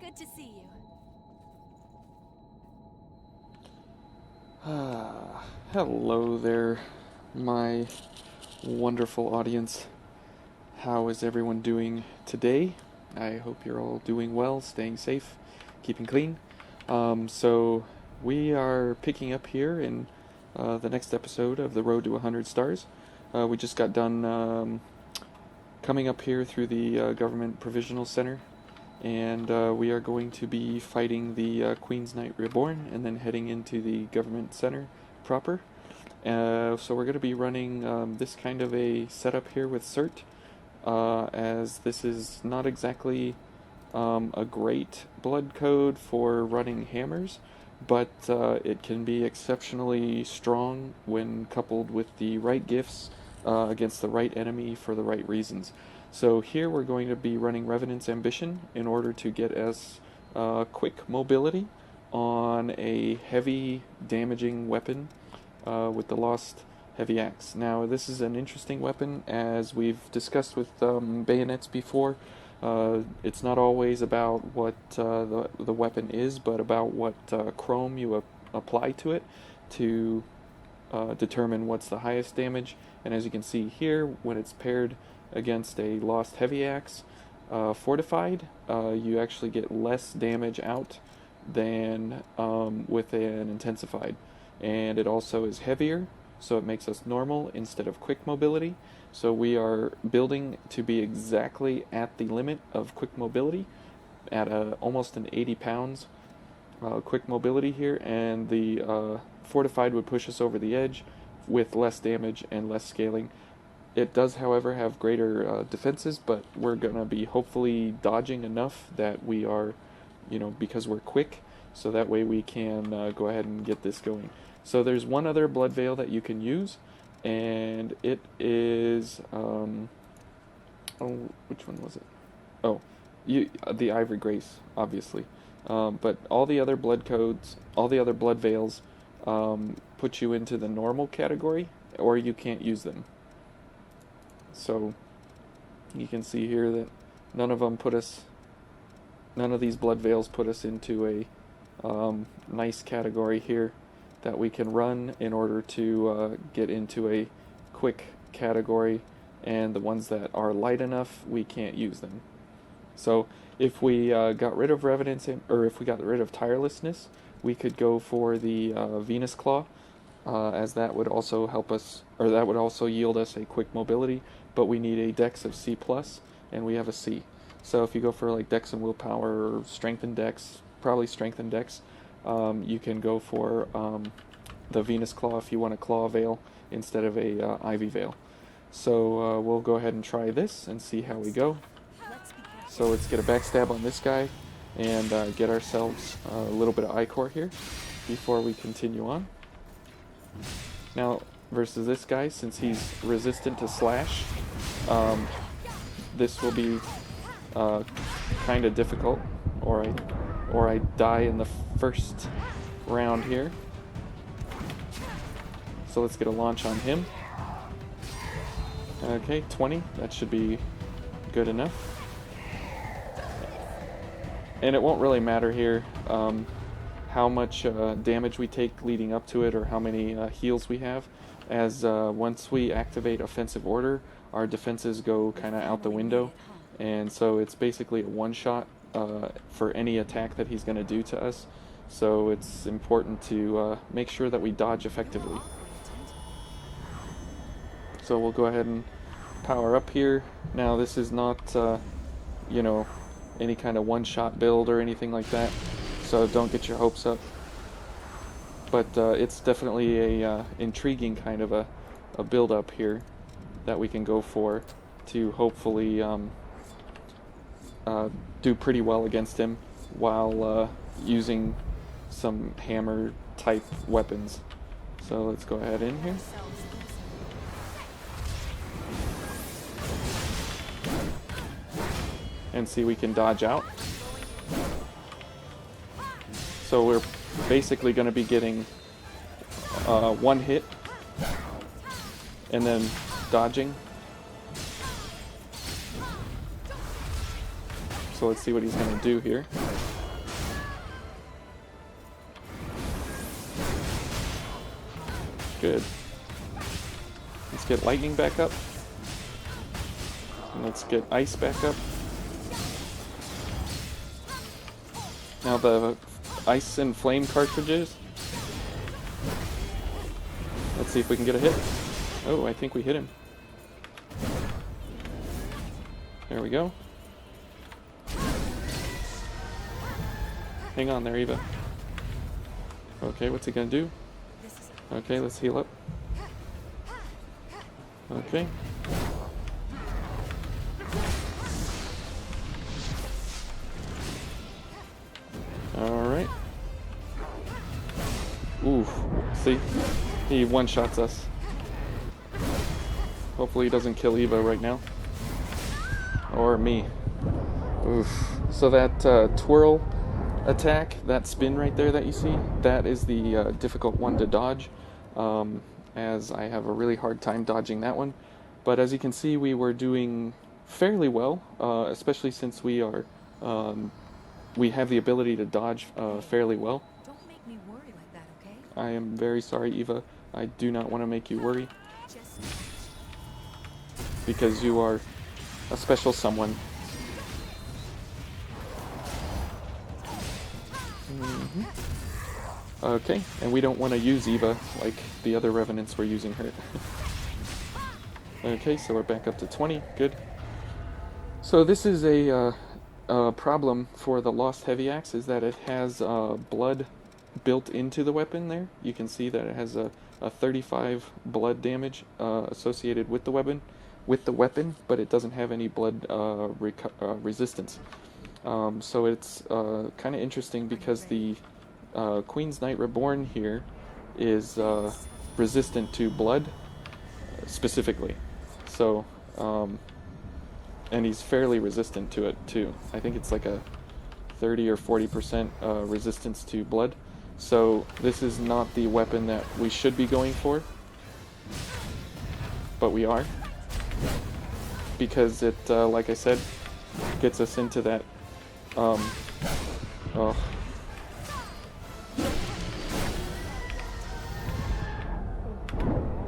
Good to see you. Hello there, my wonderful audience. How is everyone doing today? I hope you're all doing well, staying safe, keeping clean. So, we are picking up here in the next episode of The Road to 100 Stars. We just got done coming up here through the Government Provisional Center, and we are going to be fighting the Queen's Knight Reborn and then heading into the Government Center proper. So we're going to be running this kind of a setup here with CERT, as this is not exactly a great blood code for running hammers, but it can be exceptionally strong when coupled with the right gifts against the right enemy for the right reasons. So here we're going to be running Revenant's Ambition in order to get us quick mobility on a heavy damaging weapon with the Lost Heavy Axe. Now this is an interesting weapon, as we've discussed with bayonets before. It's not always about what the weapon is, but about what chrome you apply to it to determine what's the highest damage. And as you can see here, when it's paired against a Lost Heavy Axe fortified, you actually get less damage out than with an intensified. And it also is heavier, so it makes us normal instead of quick mobility. So we are building to be exactly at the limit of quick mobility, at almost an 80 pounds quick mobility here, and the fortified would push us over the edge with less damage and less scaling. It does, however, have greater defenses, but we're going to be hopefully dodging enough that we are, because we're quick, so that way we can go ahead and get this going. So there's one other blood veil that you can use, and it is, which one was it? Oh, the Ivory Grace, obviously. But all the other blood codes, all the other blood veils, put you into the normal category, or you can't use them. So you can see here that none of these blood veils put us into a nice category here that we can run in order to get into a quick category, and the ones that are light enough, we can't use them. So if we got rid of Revenance, or if we got rid of Tirelessness, we could go for the Venus Claw, as that would also help us, or that would also yield us a quick mobility, but we need a dex of C+, and we have a C. So if you go for like dex and willpower, or strength and dex, probably strength and dex, you can go for the Venus Claw if you want a Claw Veil instead of a Ivy Veil. So we'll go ahead and try this and see how we go. So let's get a backstab on this guy and get ourselves a little bit of Ichor here before we continue on. Now, versus this guy, since he's resistant to slash, this will be kind of difficult, or I die in the first round here. So let's get a launch on him. Okay, 20, that should be good enough. And it won't really matter here how much damage we take leading up to it, or how many heals we have, as once we activate Offensive Order, our defenses go kind of out the window, and so it's basically a one-shot for any attack that he's going to do to us. So it's important to make sure that we dodge effectively. So we'll go ahead and power up here. Now this is not, any kind of one-shot build or anything like that, so don't get your hopes up. But it's definitely a intriguing kind of a build-up here that we can go for to hopefully do pretty well against him while using some hammer-type weapons. So let's go ahead in here. And see we can dodge out. So we're basically going to be getting one hit and then dodging. So let's see what he's going to do here. Good. Let's get lightning back up. And let's get ice back up. Now the ice and flame cartridges. Let's see if we can get a hit. Oh, I think we hit him. There we go. Hang on there, Eva. Okay, what's he gonna do? Okay, let's heal up. Okay. Alright. Oof. See? He one-shots us. Hopefully he doesn't kill Eva right now. Or me. Oof. So that twirl attack, that spin right there that you see, that is the difficult one to dodge, as I have a really hard time dodging that one. But as you can see, we were doing fairly well, especially since we are we have the ability to dodge fairly well. Don't make me worry like that, okay? I am very sorry, Eva. I do not want to make you worry, because you are a special someone. Okay, and we don't want to use Eva like the other Revenants were using her. Okay, so we're back up to 20. Good. So this is a problem for the Lost Heavy Axe, is that it has blood built into the weapon there. You can see that it has a 35 blood damage associated with the weapon, but it doesn't have any blood resistance. So it's kind of interesting because the Queen's Knight Reborn here is resistant to blood specifically. So, and he's fairly resistant to it too. I think it's like a 30 or 40% resistance to blood. So this is not the weapon that we should be going for, but we are, because it, like I said, gets us into that. Oh.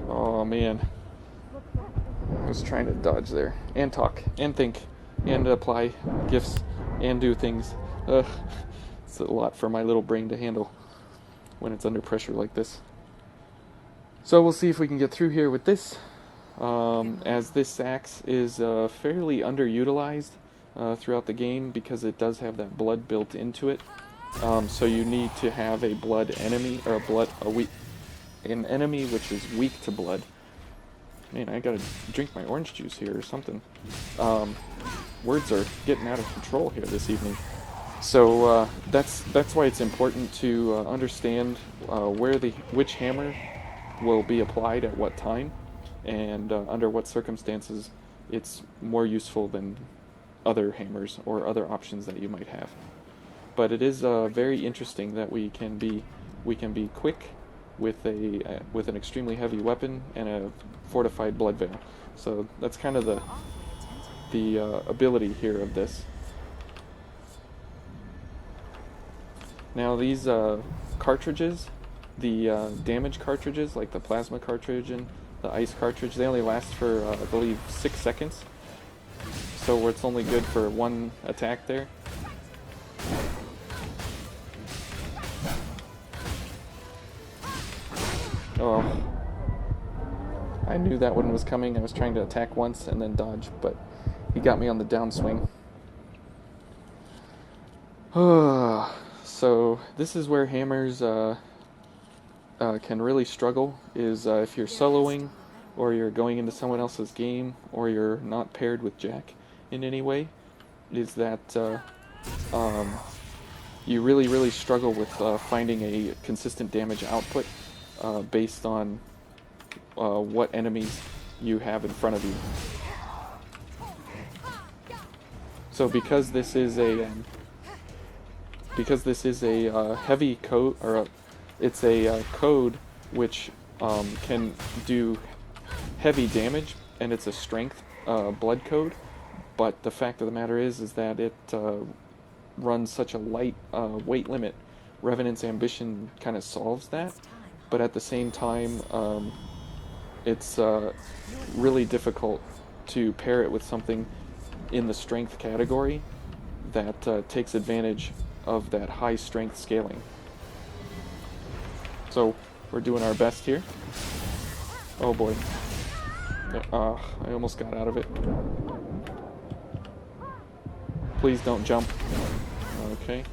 Oh man. I was trying to dodge there, and talk, and think, and apply gifts, and do things. It's a lot for my little brain to handle when it's under pressure like this. So we'll see if we can get through here with this, as this axe is fairly underutilized throughout the game, because it does have that blood built into it. So you need to have a blood enemy, or an enemy which is weak to blood. Man, I gotta drink my orange juice here or something. Words are getting out of control here this evening. So that's why it's important to understand which hammer will be applied at what time, and under what circumstances it's more useful than other hammers or other options that you might have. But it is very interesting that we can be quick with an extremely heavy weapon and a fortified blood veil. So that's kind of the ability here of this. Now these cartridges, the damage cartridges, like the plasma cartridge and the ice cartridge, they only last for I believe 6 seconds. So it's only good for one attack there. Oh, I knew that one was coming. I was trying to attack once and then dodge, but he got me on the downswing. So this is where hammers can really struggle, is if you're soloing, or you're going into someone else's game, or you're not paired with Jack in any way, is that you really struggle with finding a consistent damage output based on what enemies you have in front of you. So because this is a heavy code, or it's a code which can do heavy damage, and it's a strength blood code, but the fact of the matter is that it runs such a light weight limit. Revenant's Ambition kind of solves that, but at the same time, it's really difficult to pair it with something in the strength category that takes advantage of that high strength scaling. So we're doing our best here. Oh boy. I almost got out of it. Please don't jump. Okay.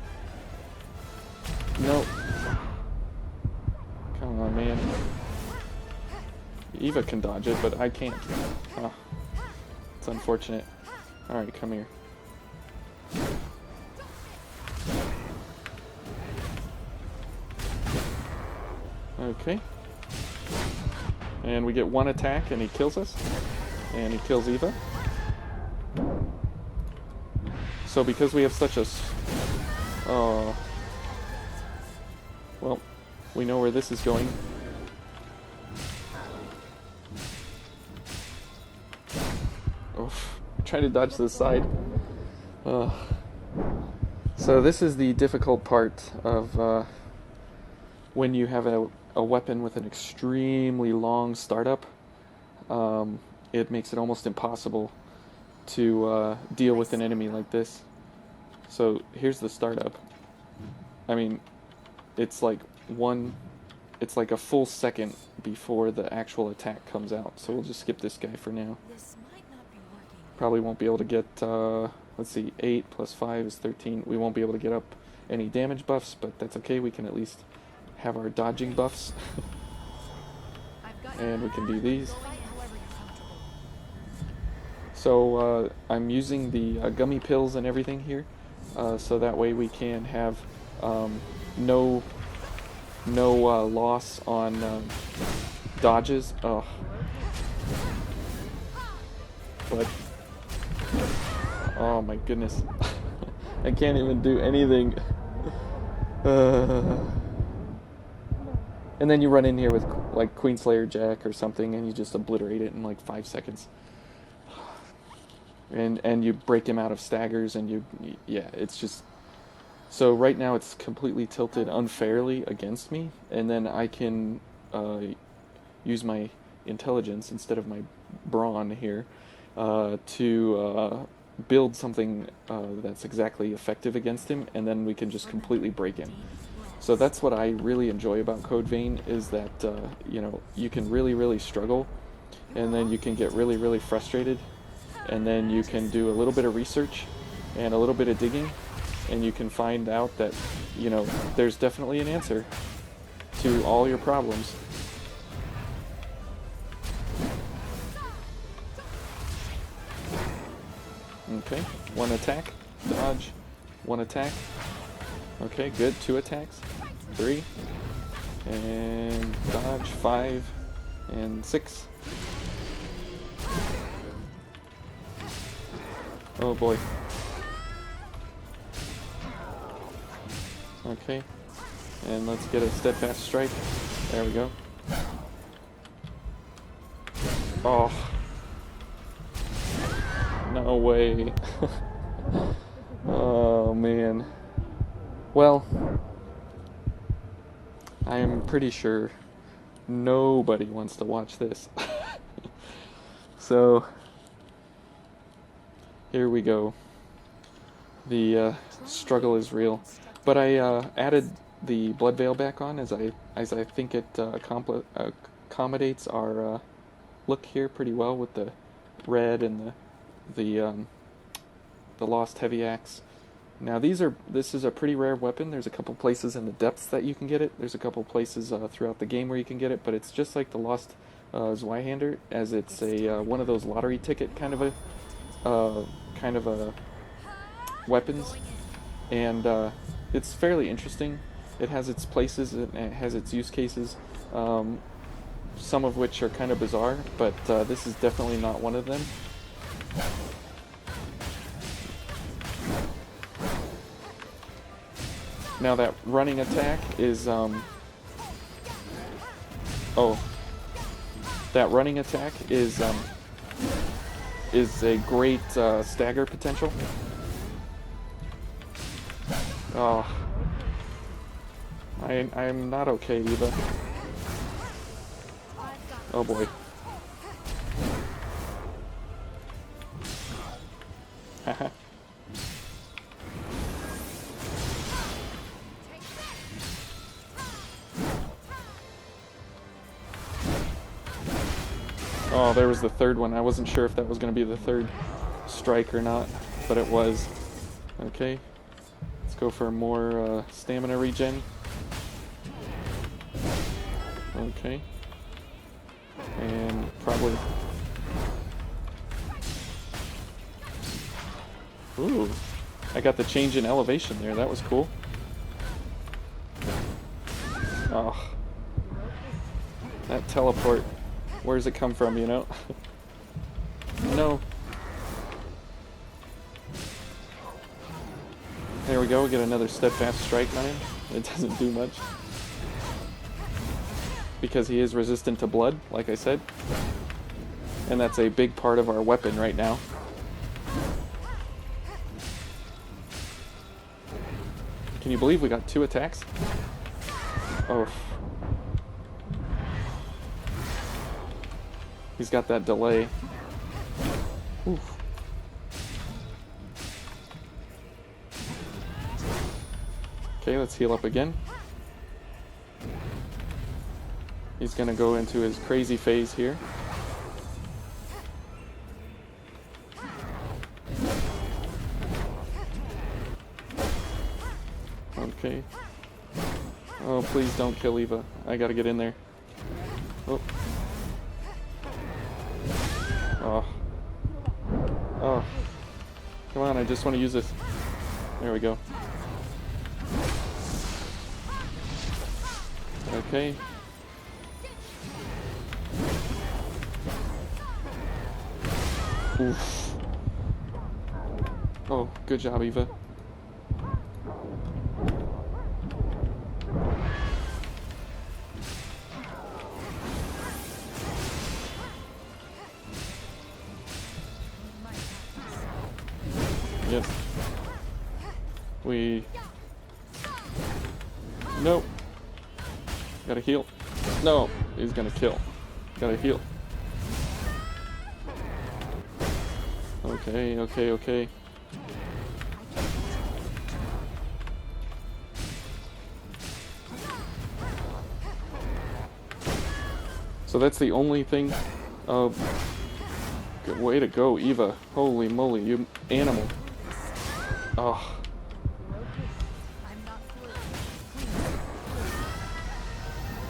No. Come on, man. Eva can dodge it, but I can't. Oh, it's unfortunate. Alright, come here. Okay. And we get one attack and he kills us. And he kills Eva. So because we have such a... well, we know where this is going. Oof. Try to dodge to the side. So this is the difficult part of when you have a weapon with an extremely long startup. It makes it almost impossible to deal with an enemy like this. So here's the startup. I mean, it's like a full second before the actual attack comes out. So we'll just skip this guy for now. This might not be working. Probably won't be able to get, let's see, 8 plus 5 is 13. We won't be able to get up any damage buffs, but that's okay. We can at least have our dodging buffs. And we can do these. So I'm using the gummy pills and everything here, so that way we can have no loss on dodges. Oh. But oh my goodness, I can't even do anything. And then you run in here with like Queenslayer Jack or something, and you just obliterate it in like 5 seconds. And you break him out of staggers, and yeah, it's just... So right now it's completely tilted unfairly against me, and then I can use my intelligence instead of my brawn here to build something that's exactly effective against him, and then we can just completely break him. So that's what I really enjoy about Code Vein, is that you can really struggle, and then you can get really frustrated, and then you can do a little bit of research and a little bit of digging, and you can find out that there's definitely an answer to all your problems. Okay, 1 attack, dodge, 1 attack. Okay, good, 2 attacks, 3, and dodge, 5, and 6. Oh boy. Okay, and let's get a steadfast strike. There we go. Oh. No way. Oh man. Well, I am pretty sure nobody wants to watch this. So, here we go. The struggle is real. But I added the blood veil back on as I think it accommodates our look here pretty well with the red and the lost heavy axe. Now this is a pretty rare weapon. There's a couple places in the depths that you can get it. There's a couple places throughout the game where you can get it, but it's just like the lost Zweihander, as it's a one of those lottery ticket kind of a weapons, and it's fairly interesting. It has its places, it has its use cases, some of which are kind of bizarre, but this is definitely not one of them. Now that running attack is is a great stagger potential. Oh, I'm not okay, Eva. Oh boy. Haha. Oh, there was the third one. I wasn't sure if that was going to be the third strike or not, but it was. Okay. Let's go for more stamina regen. Okay. And probably... Ooh. I got the change in elevation there. That was cool. Oh. That teleport. Where does it come from, you know? No. There we go. We get another steadfast strike on him. It doesn't do much. Because he is resistant to blood, like I said. And that's a big part of our weapon right now. Can you believe we got 2 attacks? Oh. He's got that delay. Oof. Okay, let's heal up again. He's gonna go into his crazy phase here. Okay. Oh, please don't kill Eva. I gotta get in there. Oh. Oh. Oh. Come on, I just want to use this. There we go. Okay. Oof. Oh, good job, Eva. Yes. Nope. Gotta heal. No, he's gonna kill. Gotta heal. Okay, okay, okay. So that's the only thing. Good way to go, Eva. Holy moly, you animal. Oh.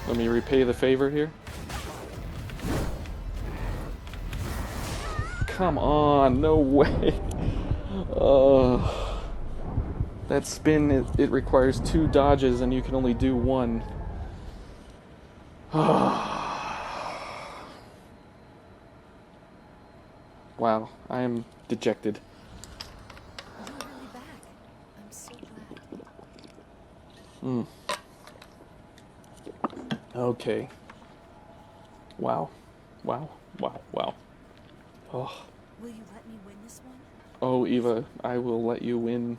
Let me repay the favor here. Come on, no way. That spin, it requires 2 dodges and you can only do 1. Wow, I am dejected. You're really back. I'm so glad. Okay. Wow. Wow. Wow. Wow. Oh. Will you let me win this one? Oh, Eva, I will let you win.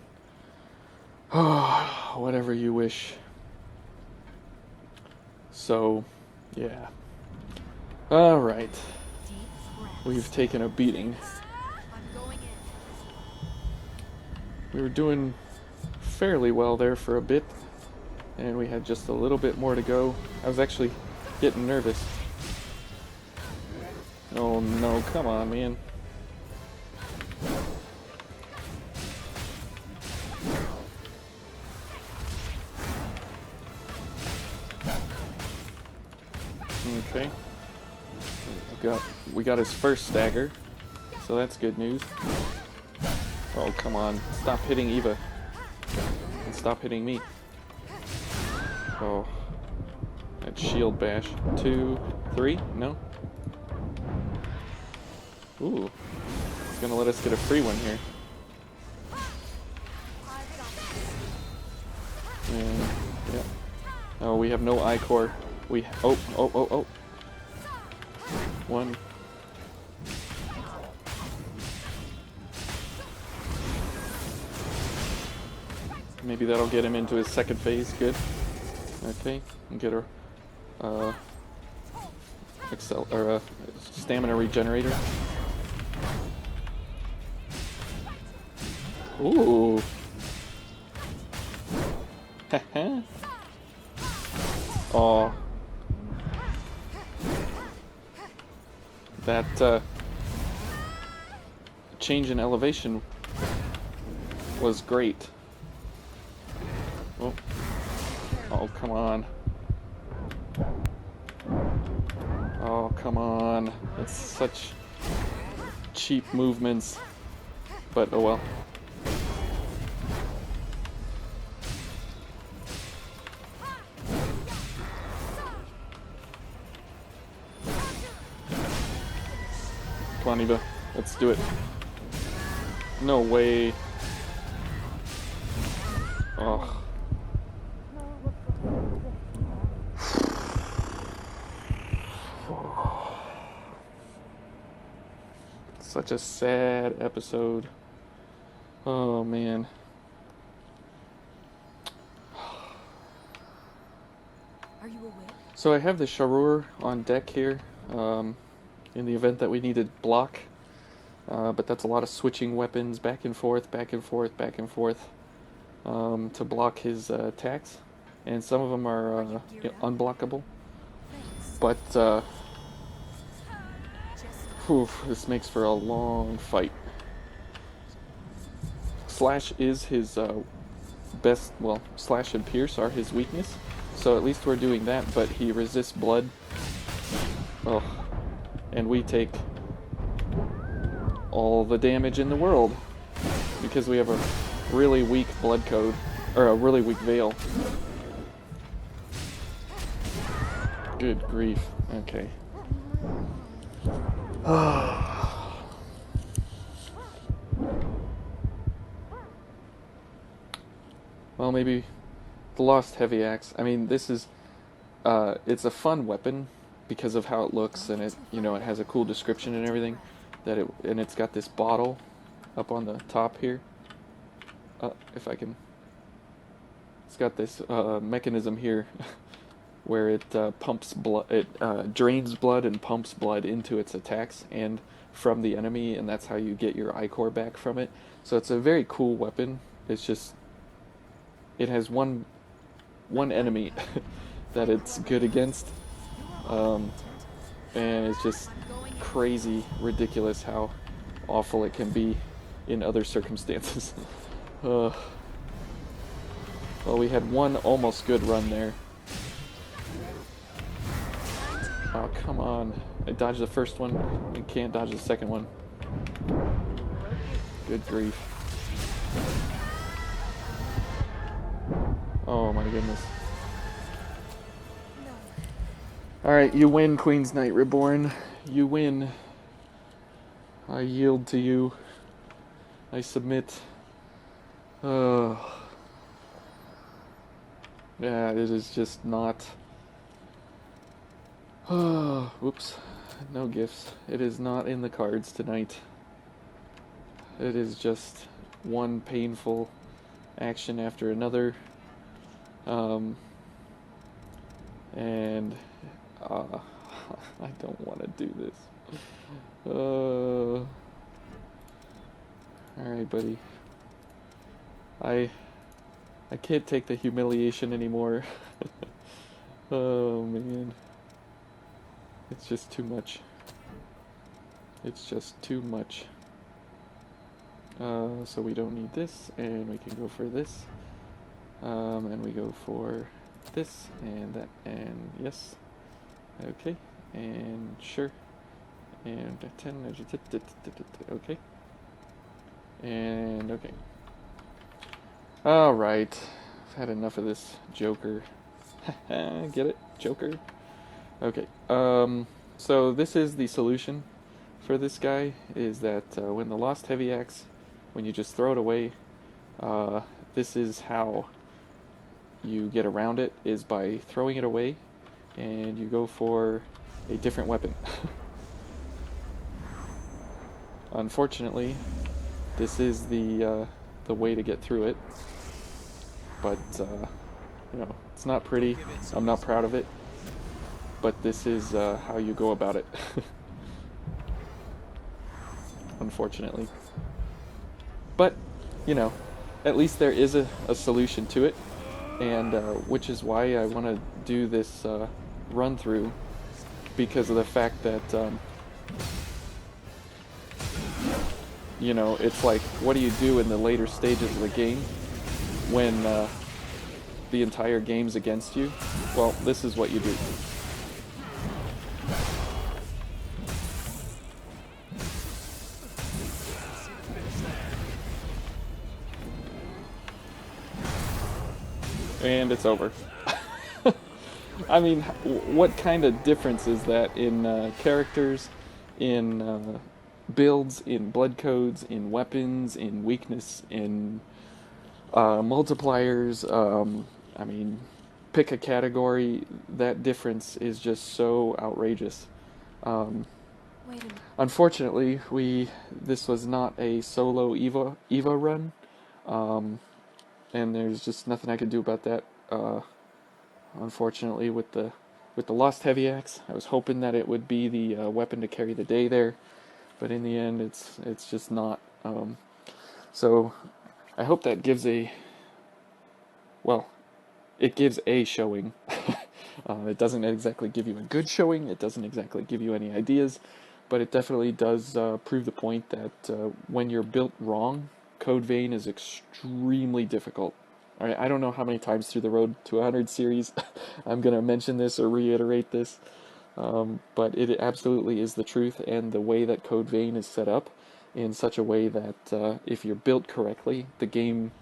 Oh, whatever you wish. So, yeah. All right. Deep breaths. We've taken a beating. I'm going in. We were doing fairly well there for a bit, and we had just a little bit more to go. I was actually getting nervous. Oh no, come on, man. Okay. We got his first stagger, so that's good news. Oh, come on. Stop hitting Eva. And stop hitting me. Oh. That shield bash. 2, 3? No? Ooh. He's gonna let us get a free one here. And, yeah. Oh, we have no I-core. Oh. 1. Maybe that'll get him into his second phase. Good. Okay. And get her. stamina regenerator. Ooh. Oh. That change in elevation was great. Oh. Oh, come on. Oh, come on. It's such cheap movements. But oh well. Come on, Eva. Let's do it. No way. Oh. Such a sad episode. Oh, man. Are you awake? So I have the Sharur on deck here, in the event that we need to block. But that's a lot of switching weapons back and forth, back and forth, back and forth, to block his attacks. And some of them are unblockable. But this makes for a long fight. Slash is his best, well, Slash and Pierce are his weakness. So at least we're doing that, but he resists blood. Oh, and we take all the damage in the world because we have a really weak blood code, or a really weak veil. Good grief. Okay. Well, maybe the Lost Heavy Axe. I mean, this is it's a fun weapon because of how it looks, and it, you know, it has a cool description and everything. And it's got this bottle up on the top here. If I can, it's got this mechanism here where it pumps blood. It drains blood and pumps blood into its attacks and from the enemy, and that's how you get your Ichor back from it. So it's a very cool weapon. It's just, it has one enemy that it's good against, and it's just crazy ridiculous how awful it can be in other circumstances. Well, we had one almost good run there. Oh, come on. I dodged the first one and can't dodge the second one. Good grief. Oh my goodness. Alright, you win, Queen's Knight Reborn. You win. I yield to you. I submit. Yeah, it is just not... Whoops. No gifts. It is not in the cards tonight. It is just one painful action after another. And I don't want to do this. Alright, buddy. I can't take the humiliation anymore. Oh, man. It's just too much. It's just too much. So we don't need this, and we can go for this. And we go for this, and that, and yes. Okay, and sure. And 10, okay. And okay. Alright. I've had enough of this Joker. Get it? Joker? Okay. So this is the solution for this guy, is that when the Lost Heavy Axe, when you just throw it away, this is how you get around it, is by throwing it away, and you go for a different weapon. Unfortunately, this is the way to get through it, but you know, it's not pretty. I'm not proud of it, but this is how you go about it, unfortunately. But, you know, at least there is a solution to it, and which is why I want to do this run through, because of the fact that, you know, it's like, what do you do in the later stages of the game when the entire game's against you? Well, this is what you do. And it's over. I mean, what kind of difference is that in characters, in builds, in blood codes, in weapons, in weakness, in multipliers? I mean, pick a category. That difference is just so outrageous. Um, Wait a minute. Unfortunately, this was not a solo Eva run, um, and there's just nothing I could do about that. Unfortunately, with the lost heavy axe, I was hoping that it would be the weapon to carry the day there, but in the end, it's just not. So I hope that gives it gives a showing. It doesn't exactly give you a good showing. It doesn't exactly give you any ideas, but it definitely does prove the point that when you're built wrong, Code Vein is extremely difficult. All right, I don't know how many times through the Road to 100 series I'm going to mention this or reiterate this, but it absolutely is the truth, and the way that Code Vein is set up in such a way that if you're built correctly, the game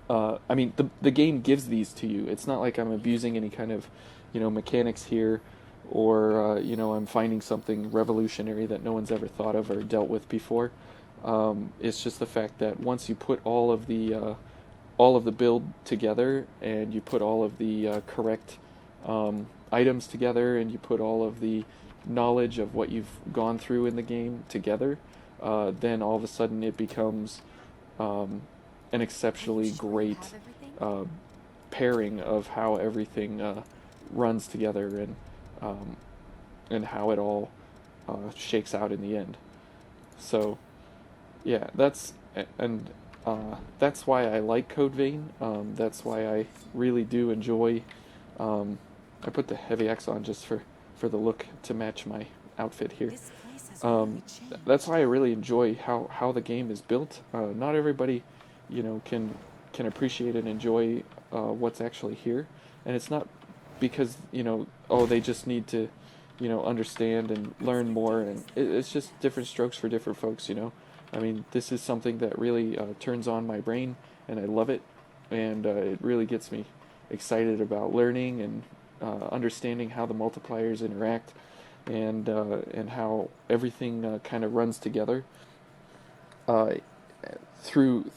I mean, the game gives these to you. It's not like I'm abusing any kind of, mechanics here, or I'm finding something revolutionary that no one's ever thought of or dealt with before. It's just the fact that once you put all of the build together, and you put all of the correct items together, and you put all of the knowledge of what you've gone through in the game together, then all of a sudden it becomes an exceptionally great uh, pairing of how everything runs together, and how it all shakes out in the end. So yeah, that's why I like Code Vein. That's why I really do enjoy. I put the heavy X on just for the look to match my outfit here. This place has really Um, changed. that's why I really enjoy how the game is built. Not everybody, can appreciate and enjoy what's actually here, and it's not because oh, they just need to understand and learn more, and it's just different strokes for different folks. I mean, this is something that really turns on my brain, and I love it, and it really gets me excited about learning and understanding how the multipliers interact, and how everything kind of runs together uh, through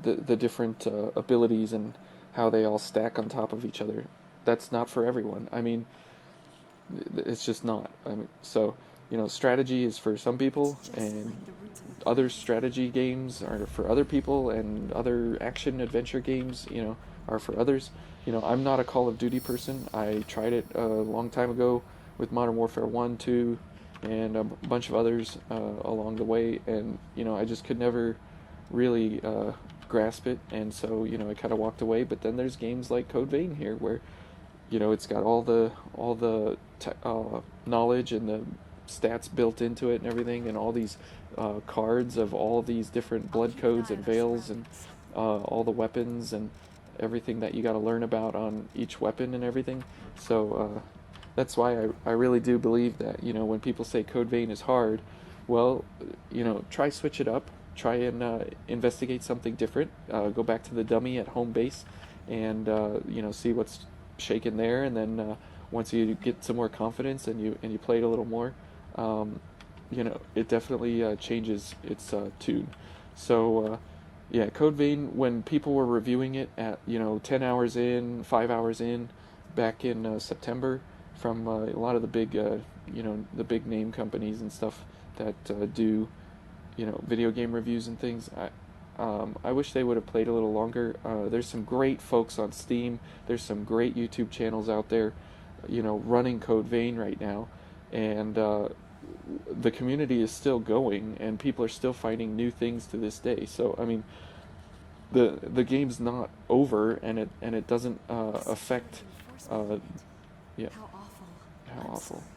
the different abilities, and how they all stack on top of each other. That's not for everyone. I mean, it's just not. I mean, so strategy is for some It's people, just and like the roots of the other forest. strategy games are for other people, and other action adventure games, are for others. I'm not a Call of Duty person. I tried it a long time ago with Modern Warfare 1, 2, and a bunch of others along the way, and I just could never really grasp it, and so I kind of walked away. But then there's games like Code Vein here, where it's got all the knowledge and the stats built into it and everything, and all these cards of all these different I'll blood keep an codes eye and on our veils, and surroundings. all the weapons and everything that you got to learn about on each weapon and everything. So that's why I really do believe that when people say Code Vein is hard, well, try switch it up, try and investigate something different, go back to the dummy at home base, and see what's shaken there, and then once you get some more confidence, and you play it a little more, it definitely changes its tune. So yeah, Code Vein, when people were reviewing it at 10 hours in, 5 hours in, back in September, from a lot of the big the big name companies and stuff that do video game reviews and things. I wish they would have played a little longer. There's some great folks on Steam. There's some great YouTube channels out there running Code Vein right now, and the community is still going, and people are still finding new things to this day. So I mean, the game's not over, and it doesn't affect. Reinforcement Uh, unit. yeah, How awful. how I'm awful. sorry.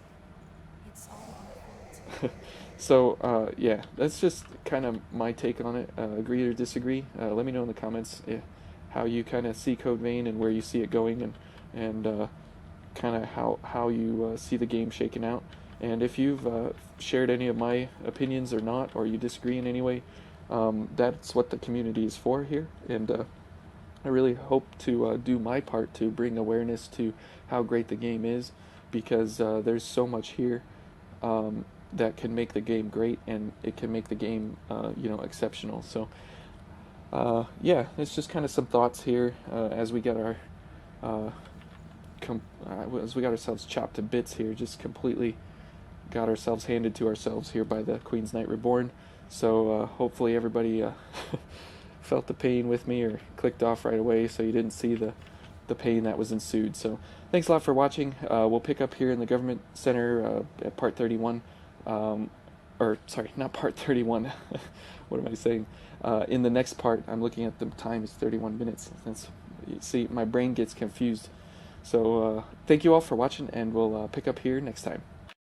It's all my fault. So yeah, that's just kind of my take on it. Agree or disagree? Let me know in the comments how you kind of see Code Vein and where you see it going, and kind of how you see the game shaking out. And if you've shared any of my opinions or not, or you disagree in any way, that's what the community is for here. And I really hope to do my part to bring awareness to how great the game is, because there's so much here that can make the game great, and it can make the game exceptional. So yeah, it's just kind of some thoughts here as we got our uh, as we got ourselves chopped to bits here, just completely got ourselves handed to ourselves here by the Queen's Knight Reborn. So hopefully everybody felt the pain with me, or clicked off right away, so you didn't see the pain that was ensued. So thanks a lot for watching. We'll pick up here in the Government Center at part 31. Or sorry, not part 31. What am I saying? In the next part, I'm looking at the time, it's 31 minutes. See, my brain gets confused. So thank you all for watching, and we'll pick up here next time.